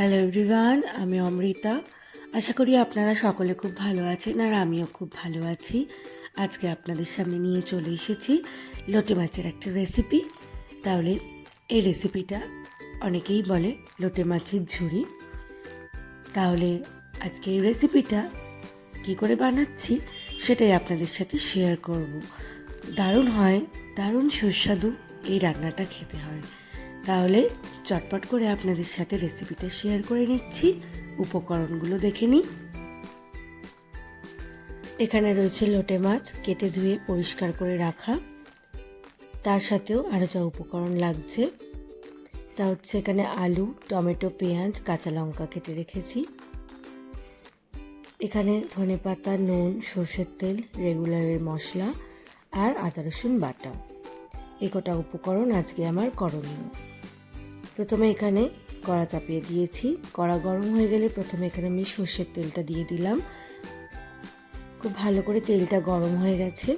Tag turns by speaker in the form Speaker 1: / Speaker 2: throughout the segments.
Speaker 1: Hello everyone, আমি অমৃতা। আশা করি আপনারা সকলে খুব ভালো আছেন আর আমিও খুব ভালো আছি। আজকে আপনাদের সামনে নিয়ে চলে এসেছি লোটে মাছের একটা রেসিপি। তাহলে এই রেসিপিটা অনেকেই বলে লোটে মাছের ঝুড়ি। তাহলে আজকে এই রেসিপিটা কী করে বানাচ্ছি সেটাই আপনাদের সাথে শেয়ার করব। দারুণ হয়, দারুণ সুস্বাদু এই রান্নাটা খেতে হয়। তাহলে চটপট করে আপনাদের সাথে রেসিপিটা শেয়ার করে নিচ্ছি। উপকরণগুলো দেখে নিই। এখানে রয়েছে লোটে মাছ কেটে ধুয়ে পরিষ্কার করে রাখা, তার সাথেও আরও যা উপকরণ লাগছে তা হচ্ছে এখানে আলু, টমেটো, পেঁয়াজ, কাঁচা লঙ্কা কেটে রেখেছি। এখানে ধনেপাতা, নুন, সর্ষের তেল, রেগুলারের মশলা আর আদা রসুন বাটা। এই কটা উপকরণ আজকে আমার করণীয়। প্রথমে এখানে কড়া চাপিয়ে দিয়েছি। কড়া গরম হয়ে গেলে প্রথমে এখানে আমি সর্ষের তেলটা দিয়ে দিলাম। খুব ভালো করে তেলটা গরম হয়ে গেছে।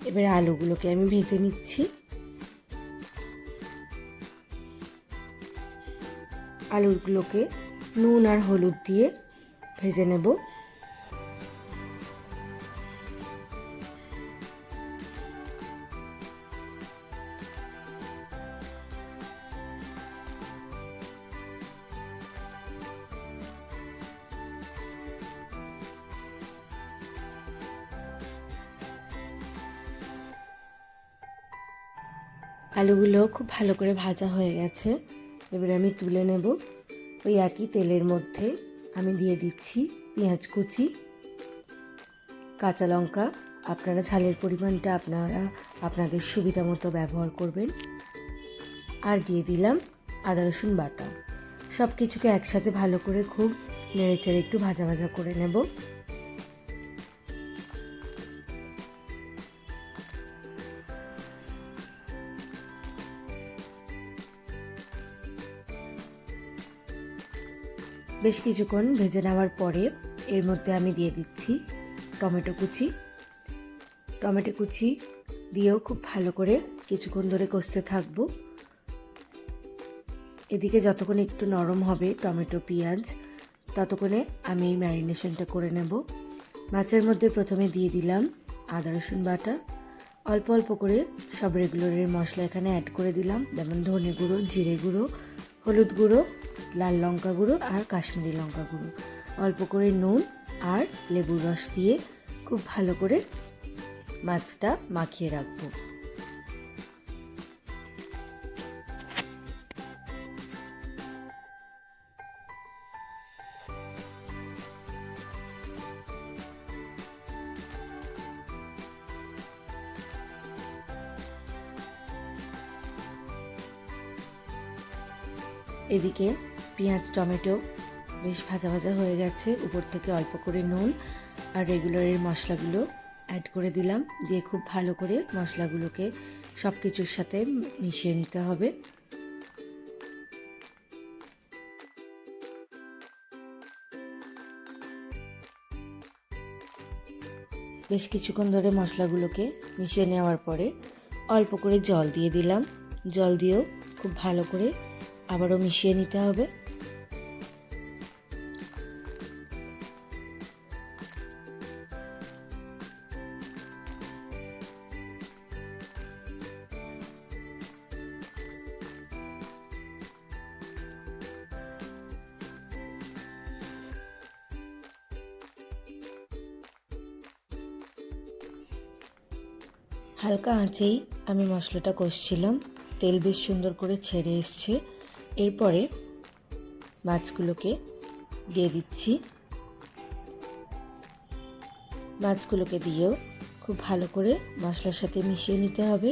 Speaker 1: এবারে আলুগুলোকে আমি ভেজে নিচ্ছি। আলুগুলোকে নুন আর হলুদ দিয়ে ভেজে নেব। আলুগুলো খুব ভালো করে ভাজা হয়ে গেছে। এবারে আমি তুলে নেব। ওই একই তেলের মধ্যে আমি দিয়ে দিচ্ছি পেঁয়াজ কুচি, কাঁচা লঙ্কা। আপনারা ঝালের পরিমাণটা আপনাদের সুবিধা মতো ব্যবহার করবেন। আর দিয়ে দিলাম আদা রসুন বাটা। সব কিছুকে একসাথে ভালো করে খুব নেড়েচেড়ে একটু ভাজা ভাজা করে নেব। বেশ কিছুক্ষণ ভেজে নেওয়ার পরে এর মধ্যে আমি দিয়ে দিচ্ছি টমেটো কুচি। টমেটো কুচি দিয়েও খুব ভালো করে কিছুক্ষণ ধরে কষতে থাকবো। এদিকে যতক্ষণ একটু নরম হবে টমেটো পেঁয়াজ, ততক্ষণে আমি এই ম্যারিনেশনটা করে নেব। মাছের মধ্যে প্রথমে দিয়ে দিলাম আদা রসুন বাটা। অল্প অল্প করে সব রেগুলারের মশলা এখানে অ্যাড করে দিলাম, যেমন ধনে গুঁড়ো, জিরে গুঁড়ো, হলুদ গুঁড়ো, লাল লঙ্কা গুঁড়ো আর কাশ্মীরি লঙ্কা গুঁড়ো। অল্প করে নুন আর লেবুর রস দিয়ে খুব ভালো করে মাছটা মাখিয়ে রাখবো। এদিকে পেঁয়াজ টমেটো বেশ ভাজা ভাজা হয়ে গেছে। উপর থেকে অল্প করে নুন আর রেগুলারের মশলাগুলো অ্যাড করে দিলাম। দিয়ে খুব ভালো করে মশলাগুলোকে সব কিছুর সাথে মিশিয়ে নিতে হবে। বেশ কিছুক্ষণ ধরে মশলাগুলোকে মিশিয়ে নেওয়ার পরে অল্প করে জল দিয়ে দিলাম। জল দিয়েও খুব ভালো করে আবারও মিশিয়ে নিতে হবে। হালকা আঁচেই আমি মশলাটা কষছিলাম। তেল বেশ সুন্দর করে ছেড়ে এসছে। এরপরে মাছগুলোকে দিয়ে দিচ্ছি। মাছগুলোকে দিয়েও খুব ভালো করে মশলার সাথে মিশিয়ে নিতে হবে।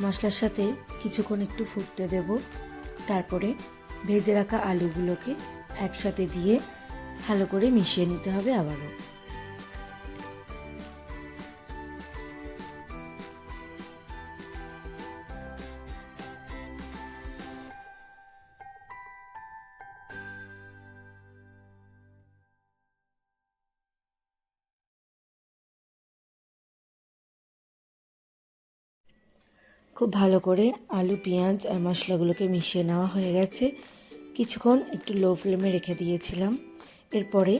Speaker 1: মশলার সাথে কিছুক্ষণ একটু ফুটতে দেব। তারপরে ভেজে রাখা আলুগুলোকে একসাথে দিয়ে ভালো করে মিশিয়ে নিতে হবে আবারও। খুব ভালো করে আলু, পেঁয়াজ আর মশলাগুলোকে মিশিয়ে নেওয়া হয়ে গেছে। কিছুক্ষণ একটু লো ফ্লেমে রেখে দিয়েছিলাম। এরপরে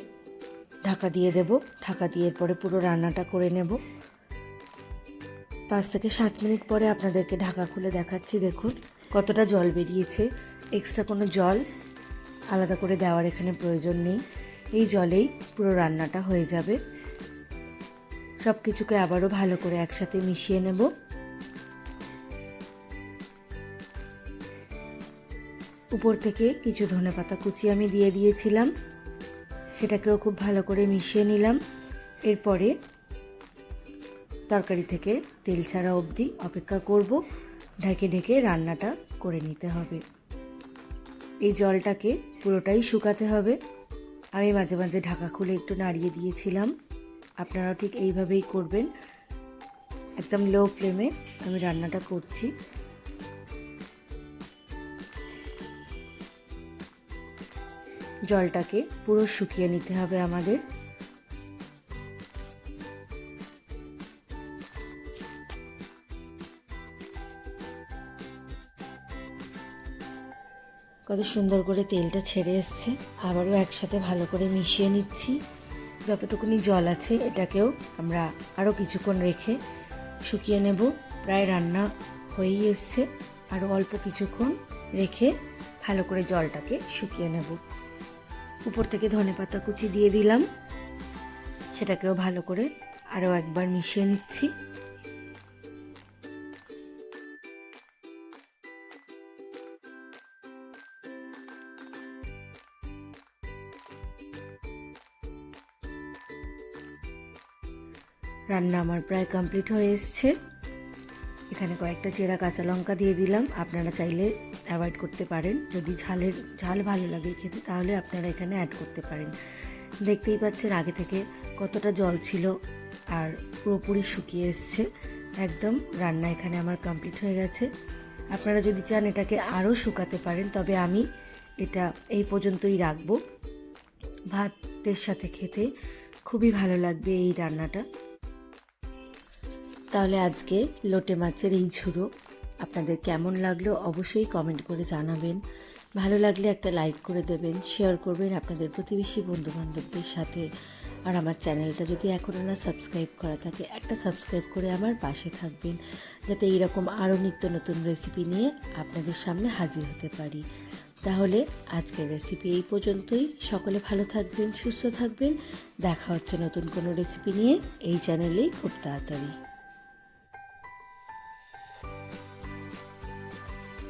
Speaker 1: ঢাকা দিয়ে দেব। ঢাকা দিয়ে এরপরে পুরো রান্নাটা করে নেব। 5 থেকে 7 মিনিট পরে আপনাদেরকে ঢাকা খুলে দেখাচ্ছি। দেখুন কতটা জল বেরিয়েছে। এক্সট্রা কোনো জল আলাদা করে দেওয়ার এখানে প্রয়োজন নেই। এই জলেই পুরো রান্নাটা হয়ে যাবে। সব কিছুকে আবারও ভালো করে একসাথে মিশিয়ে নেব। উপর থেকে কিছু ধনেপাতা কুচি আমি দিয়ে দিয়েছিলাম, সেটাকেও খুব ভালো করে মিশিয়ে নিলাম। এরপরে তরকারি থেকে তেল ছাড়া অবধি অপেক্ষা করব। ঢেকে ঢেকে রান্নাটা করে নিতে হবে। এই জলটাকে পুরোটাই শুকাতে হবে। আমি মাঝে মাঝে ঢাকা খুলে একটু নাড়িয়ে দিয়েছিলাম। আপনারাও ঠিক এইভাবেই করবেন। একদম লো ফ্লেমে আমি রান্নাটা করছি। জলটাকে পুরো শুকিয়ে নিতে হবে আমাদের। কত সুন্দর করে তেলটা ছেড়ে এসছে। আবারও একসাথে ভালো করে মিশিয়ে নিচ্ছি। যতটুকুনি জল আছে এটাকেও আমরা আরও কিছুক্ষণ রেখে শুকিয়ে নেব। প্রায় রান্না হয়েই এসছে। আরও অল্প কিছুক্ষণ রেখে ভালো করে জলটাকে শুকিয়ে নেব। উপর থেকে ধনেপাতা কুচি দিয়ে দিলাম। সেটাকেও ভালো করে আরও একবার মিশিয়ে নিচ্ছি। রান্না আমার প্রায় কমপ্লিট হয়ে এসছে। এখানে কয়েকটা চেরা কাঁচা লঙ্কা দিয়ে দিলাম। আপনারা চাইলে অ্যাভয়েড করতে পারেন। যদি ঝাল ভালো লাগে খেতে তাহলে আপনারা এখানে অ্যাড করতে পারেন। দেখতেই পাচ্ছেন আগে থেকে কতটা জল ছিল আর পুরোপুরি শুকিয়ে এসছে। একদম রান্না এখানে আমার কমপ্লিট হয়ে গেছে। আপনারা যদি চান এটাকে আরও শুকাতে পারেন, তবে আমি এটা এই পর্যন্তই রাখবো। ভাতের সাথে খেতে খুবই ভালো লাগবে এই রান্নাটা। তাহলে আজকে লোটে মাছের এই ঝুড়ো আপনাদের কেমন লাগলো অবশ্যই কমেন্ট করে জানাবেন। ভালো লাগলে একটা লাইক করে দেবেন, শেয়ার করবেন আপনাদের প্রতিবেশী বন্ধুবান্ধবদের সাথে। আর আমার চ্যানেলটা যদি এখনও না সাবস্ক্রাইব করা থাকে, একটা সাবস্ক্রাইব করে আমার পাশে থাকবেন, যাতে এইরকম আরও নিত্য নতুন রেসিপি নিয়ে আপনাদের সামনে হাজির হতে পারি। তাহলে আজকের রেসিপি এই পর্যন্তই। সকলে ভালো থাকবেন, সুস্থ থাকবেন। দেখা হচ্ছে নতুন কোনো রেসিপি নিয়ে এই চ্যানেলেই খুব তাড়াতাড়ি।